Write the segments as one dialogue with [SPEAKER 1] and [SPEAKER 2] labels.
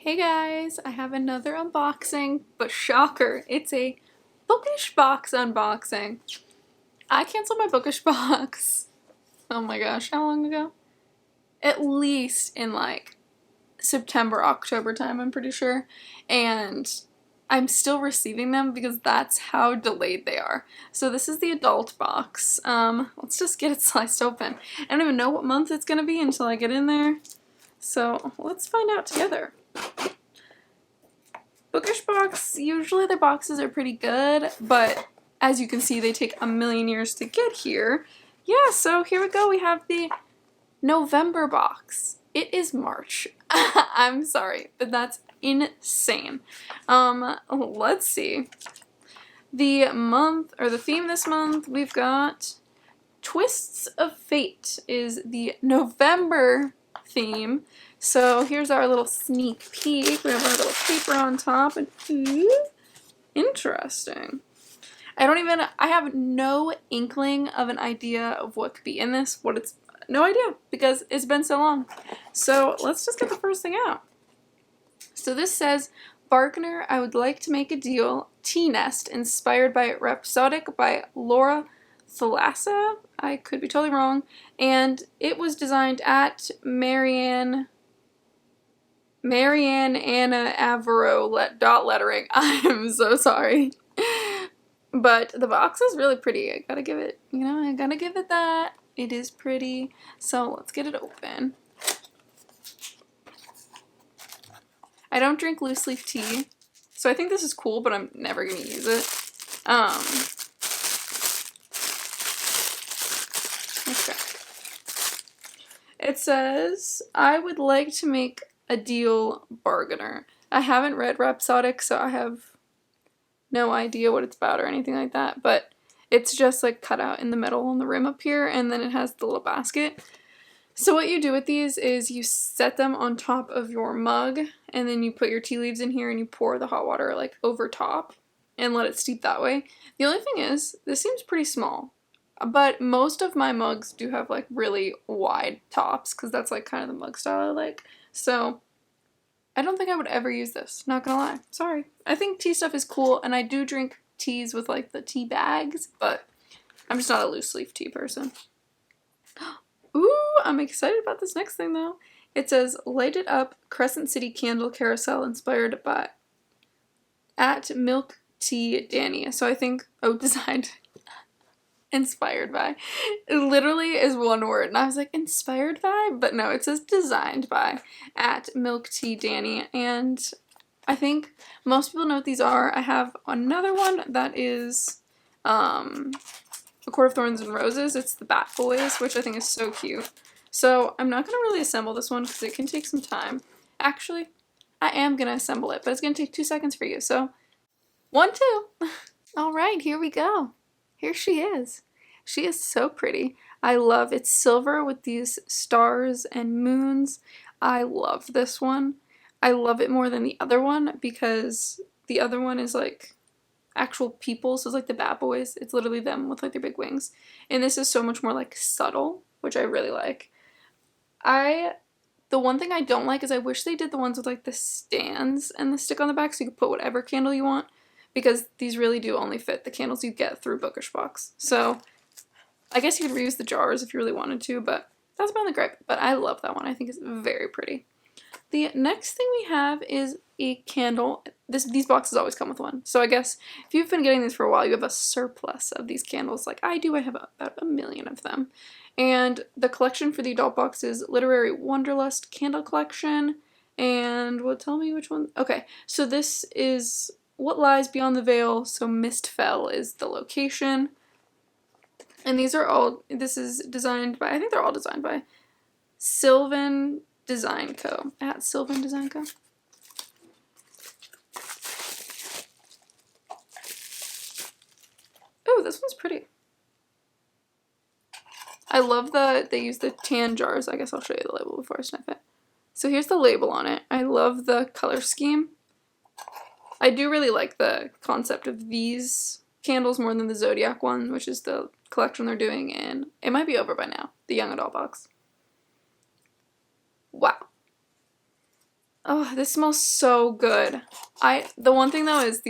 [SPEAKER 1] Hey guys, I have another unboxing, but shocker, it's a Bookish box unboxing. I canceled my Bookish box, oh my gosh, how long ago? At least in like September, October time, I'm pretty sure. And I'm still receiving them because that's how delayed they are. So this is the adult box. Let's just get it sliced open. I don't even know what month it's gonna be until I get in there. So let's find out together. Bookish box, usually their boxes are pretty good, but as you can see, they take a million years to get here. Yeah, so here we go. We have the November box. It is March. I'm sorry, but that's insane. Let's see. The month, or the theme this month, we've got Twists of Fate is the November theme. So here's our little sneak peek. We have our little paper on top, and ooh, interesting. I have no inkling of an idea of what could be in this, no idea, because it's been so long. So let's just get the first thing out. So this says, Bargainer, I would like to make a deal, Tea Nest, inspired by Rhapsodic by Laura Thalassa. I could be totally wrong. And it was designed at Marianne Anna Avero dot lettering. I'm so sorry. But the box is really pretty. I gotta give it, I gotta give it that. It is pretty. So let's get it open. I don't drink loose leaf tea, so I think this is cool, but I'm never gonna use it. Okay. It says, I would like to make a deal, Bargainer. I haven't read Rhapsodic, so I have no idea what it's about or anything like that, but it's just like cut out in the middle on the rim up here, and then it has the little basket. So what you do with these is you set them on top of your mug, and then you put your tea leaves in here and you pour the hot water like over top and let it steep that way. The only thing is, this seems pretty small, but most of my mugs do have like really wide tops because that's like kind of the mug style I like. So I don't think I would ever use this, not gonna lie. Sorry. I think tea stuff is cool, and I do drink teas with like the tea bags, but I'm just not a loose leaf tea person. Ooh, I'm excited about this next thing though. It says, lighted up Crescent City candle carousel inspired by at Milk Tea Danny. So I think, designed, inspired by. It literally is one word, and I was like, inspired by? But no, it says designed by at Milk Tea Danny, and I think most people know what these are. I have another one that is, A Court of Thorns and Roses. It's the Bat Boys, which I think is so cute. So I'm not going to really assemble this one because it can take some time. Actually, I am going to assemble it, but it's going to take 2 seconds for you. So, 1, 2. All right, here we go. Here she is. She is so pretty. I love it's silver with these stars and moons. I love this one. I love it more than the other one because the other one is like actual people, so it's like the Bat Boys. It's literally them with like their big wings. And this is so much more like subtle, which I really like. The one thing I don't like is I wish they did the ones with like the stands and the stick on the back so you could put whatever candle you want, because these really do only fit the candles you get through Bookish box. So I guess you could reuse the jars if you really wanted to, but that's my only gripe. But I love that one. I think it's very pretty. The next thing we have is a candle. These boxes always come with one. So I guess if you've been getting these for a while, you have a surplus of these candles like I do. I have about 1 million of them. And the collection for the adult box is Literary Wanderlust Candle Collection. And tell me which one? Okay, so this is What Lies Beyond the Veil. So Mistfell is the location. And this is designed by, I think they're all designed by Sylvan Design Co. At Sylvan Design Co. Oh, this one's pretty. I love they use the tan jars. I guess I'll show you the label before I sniff it. So here's the label on it. I love the color scheme. I do really like the concept of these candles more than the Zodiac one, which is the collection they're doing, and it might be over by now, the young adult box. Wow. Oh, this smells so good. The one thing though is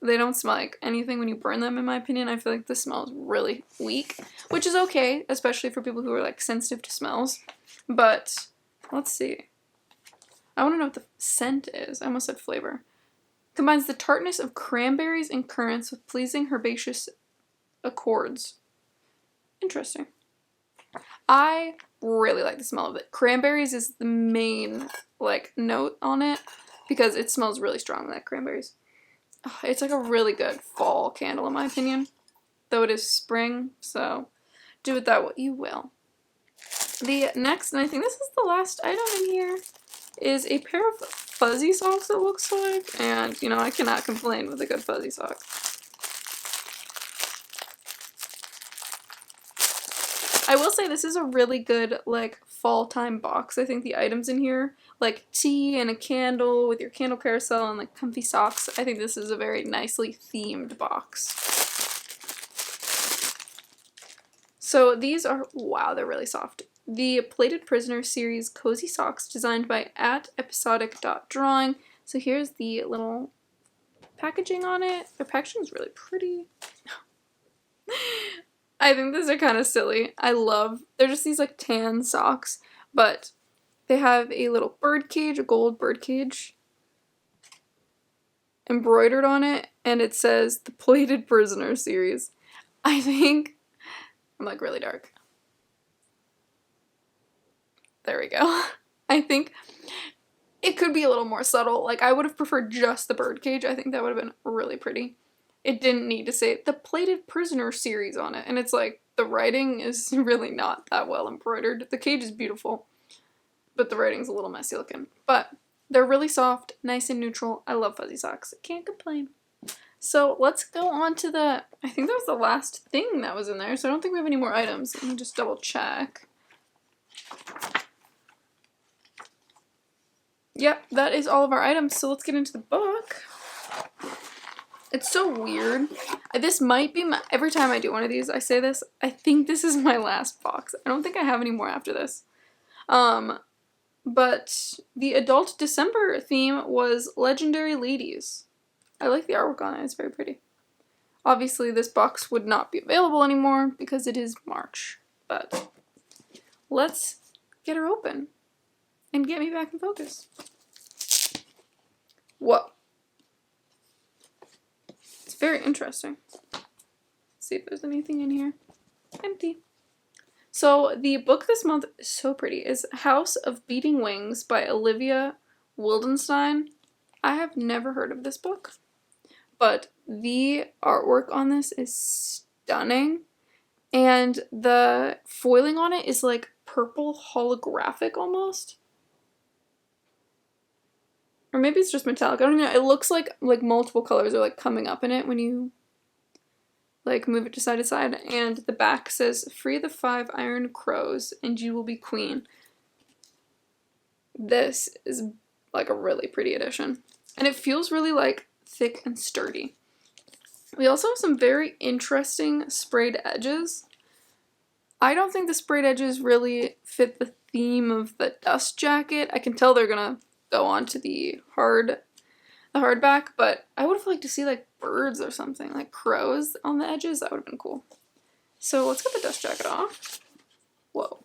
[SPEAKER 1] they don't smell like anything when you burn them, in my opinion. I feel like the smell is really weak, which is okay, especially for people who are like sensitive to smells. But let's see. I want to know what the scent is. I almost said flavor. Combines the tartness of cranberries and currants with pleasing herbaceous accords. Interesting. I really like the smell of it. Cranberries is the main like note on it because it smells really strong like cranberries. Oh, it's like a really good fall candle in my opinion. Though it is spring, so do with that what you will. The next, and I think this is the last item in here, is a pair of fuzzy socks, it looks like. And, you know, I cannot complain with a good fuzzy sock. I will say this is a really good, like, fall time box. I think the items in here, like tea and a candle with your candle carousel and, like, comfy socks, I think this is a very nicely themed box. So these are, wow, they're really soft. The Plated Prisoner series cozy socks designed by @episodic.drawing. So here's the little packaging on it. The packaging is really pretty. I think these are kind of silly. They're just these like tan socks, but they have a little bird cage, a gold bird cage, embroidered on it, and it says the Plated Prisoner series. I think, I'm like really dark. There we go. I think it could be a little more subtle. Like, I would have preferred just the birdcage. I think that would have been really pretty. It didn't need to say the Plated Prisoner series on it. And it's like, the writing is really not that well embroidered. The cage is beautiful, but the writing's a little messy looking. But they're really soft, nice and neutral. I love fuzzy socks. Can't complain. So let's go on to I think that was the last thing that was in there. So I don't think we have any more items. Let me just double check. Yep, that is all of our items, so let's get into the book. It's so weird. This might be every time I do one of these, I say this, I think this is my last box. I don't think I have any more after this. But the adult December theme was Legendary Ladies. I like the artwork on it, it's very pretty. Obviously, this box would not be available anymore because it is March, but let's get her open and get me back in focus. Whoa. It's very interesting. Let's see if there's anything in here. Empty. So the book this month is so pretty. Is House of Beating Wings by Olivia Wildenstein. I have never heard of this book, but the artwork on this is stunning. And the foiling on it is like purple holographic almost. Or maybe it's just metallic. I don't know. It looks like multiple colors are like coming up in it when you like move it to side. And the back says, "Free the 5 iron crows and you will be queen." This is like a really pretty edition. And it feels really like thick and sturdy. We also have some very interesting sprayed edges. I don't think the sprayed edges really fit the theme of the dust jacket. I can tell they're gonna go on to the hardback, but I would have liked to see like birds or something, like crows on the edges. That would have been cool. So let's get the dust jacket off. Whoa.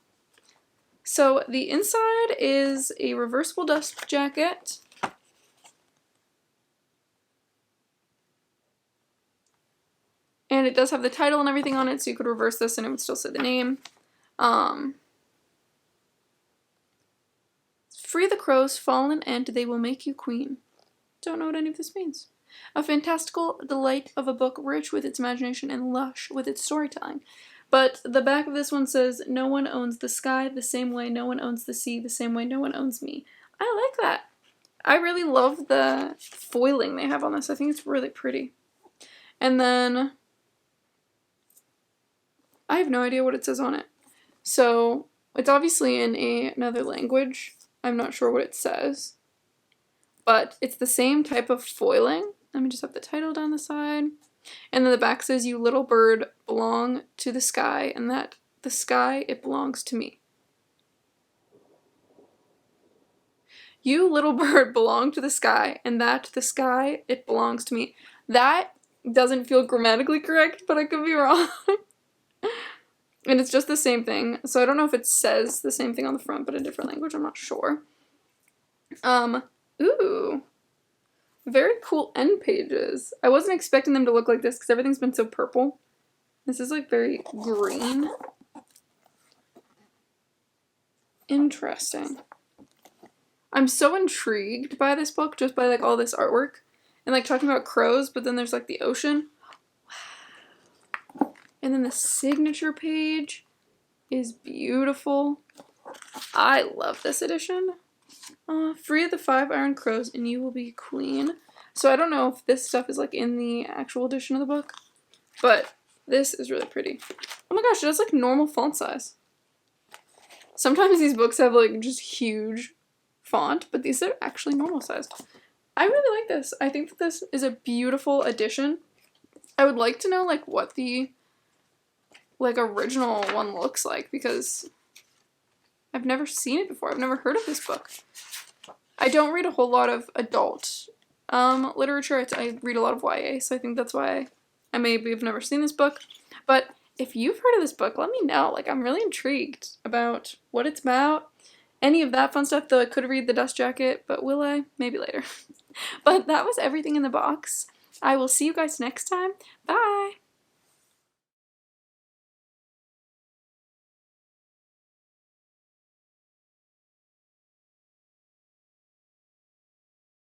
[SPEAKER 1] So the inside is a reversible dust jacket. And it does have the title and everything on it, so you could reverse this and it would still say the name. Free the crows, fallen, and they will make you queen. Don't know what any of this means. A fantastical delight of a book rich with its imagination and lush with its storytelling. But the back of this one says, "No one owns the sky the same way no one owns the sea, the same way no one owns me." I like that. I really love the foiling they have on this. I think it's really pretty. And then I have no idea what it says on it. So it's obviously in another language. I'm not sure what it says. But it's the same type of foiling. Let me just have the title down the side. And then the back says, "You little bird belong to the sky, and that the sky, it belongs to me." You, little bird, belong to the sky, and that to the sky, it belongs to me. That doesn't feel grammatically correct, but I could be wrong. And it's just the same thing. So I don't know if it says the same thing on the front, but a different language. I'm not sure. Ooh. Very cool end pages. I wasn't expecting them to look like this because everything's been so purple. This is like very green. Interesting. I'm so intrigued by this book just by like all this artwork and like talking about crows, but then there's like the ocean. Wow. And then the signature page is beautiful. I love this edition. Free of the 5 iron crows and you will be queen. So I don't know if this stuff is like in the actual edition of the book, but this is really pretty. Oh my gosh, it has like normal font size. Sometimes these books have like just huge font, but these are actually normal sized. I really like this. I think that this is a beautiful edition. I would like to know like what the like original one looks like because I've never seen it before. I've never heard of this book. I don't read a whole lot of adult literature. I read a lot of YA, so I think that's why I maybe have never seen this book. But if you've heard of this book, let me know. Like, I'm really intrigued about what it's about. Any of that fun stuff, though I could read The Dust Jacket, but will I? Maybe later. But that was everything in the box. I will see you guys next time. Bye!